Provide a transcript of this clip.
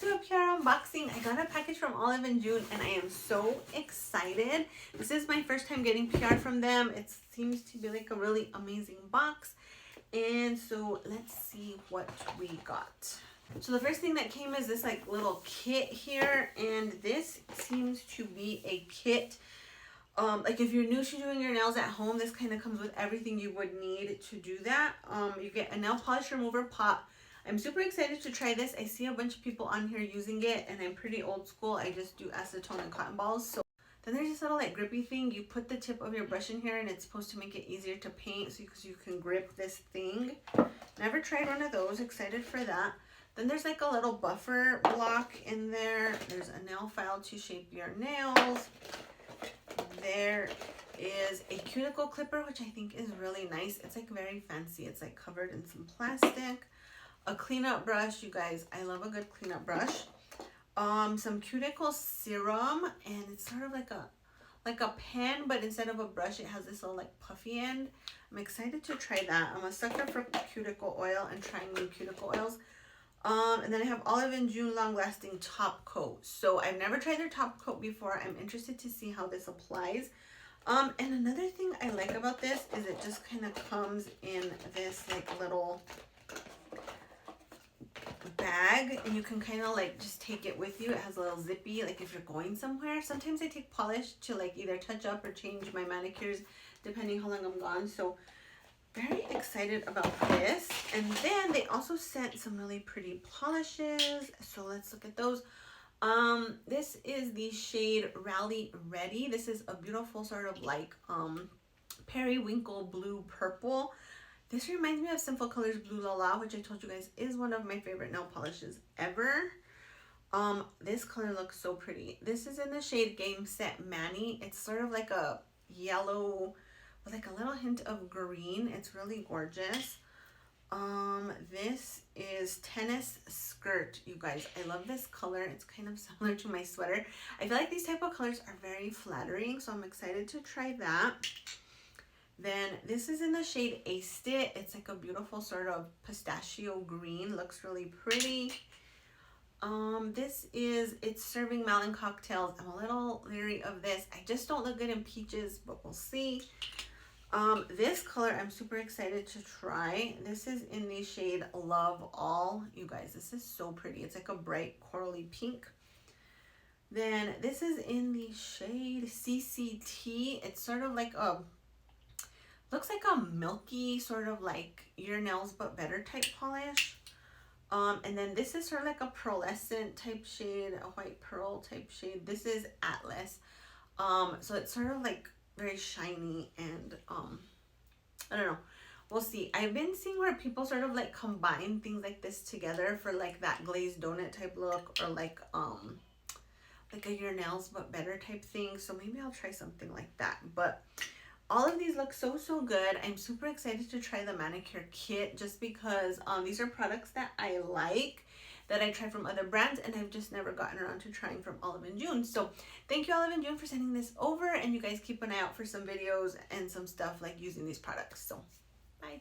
To a PR unboxing. I got a package from Olive and June and I am so excited. This is my first time getting PR from them. It seems to be like a really amazing box. And so let's see what we got. So the first thing that came is this like little kit here, and this seems to be a kit. Like if you're new to doing your nails at home, this kind of comes with everything you would need to do that. You get a nail polish remover pot. I'm super excited to try this. I see a bunch of people on here using it and I'm pretty old school. I just do acetone and cotton balls. So then there's this little like grippy thing. You put the tip of your brush in here and it's supposed to make it easier to paint so you can grip this thing. Never tried one of those. Excited for that. Then there's like a little buffer block in there. There's a nail file to shape your nails. There is a cuticle clipper, which I think is really nice. It's like very fancy. It's like covered in some plastic. A cleanup brush, you guys. I love a good cleanup brush. Some cuticle serum, and it's sort of like a pen, but instead of a brush, it has this little like puffy end. I'm excited to try that. I'm a sucker for cuticle oil and trying new cuticle oils. And then I have Olive and June Long Lasting Top Coat. So I've never tried their top coat before. I'm interested to see how this applies. And another thing I like about this is it just kind of comes in this like little bag, and you can kind of like just take it with you. It has a little zippy, like if you're going somewhere. Sometimes I take polish to like either touch up or change my manicures depending how long I'm gone. So very excited about this. And then they also sent some really pretty polishes, so let's look at those. This is the shade Rally Ready. This is a beautiful sort of like periwinkle blue purple. This reminds me of Simple Colors Blue La La, which I told you guys is one of my favorite nail polishes ever. This color looks so pretty. This is in the shade Game Set Manny. It's sort of like a yellow with like a little hint of green. It's really gorgeous. This is Tennis Skirt, you guys. I love this color. It's kind of similar to my sweater. I feel like these type of colors are very flattering, so I'm excited to try that. Then this is in the shade Aced It. It's like a beautiful sort of pistachio green. Looks really pretty. It's Serving Malin Cocktails. I'm a little leery of this. I just don't look good in peaches, but we'll see. This color I'm super excited to try. This is in the shade Love All. You guys, this is so pretty. It's like a bright corally pink. Then this is in the shade CCT. It's sort of like a, looks like a milky sort of like your nails but better type polish. And then this is sort of like a pearlescent type shade, a white pearl type shade. This is Atlas. So it's sort of like very shiny and I don't know. We'll see. I've been seeing where people sort of like combine things like this together for like that glazed donut type look, or like a your nails but better type thing. So maybe I'll try something like that. But all of these look so good. I'm super excited to try the manicure kit just because these are products that I like, that I try from other brands, and I've just never gotten around to trying from Olive and June. So thank you, Olive and June, for sending this over, and you guys keep an eye out for some videos and some stuff like using these products. So bye.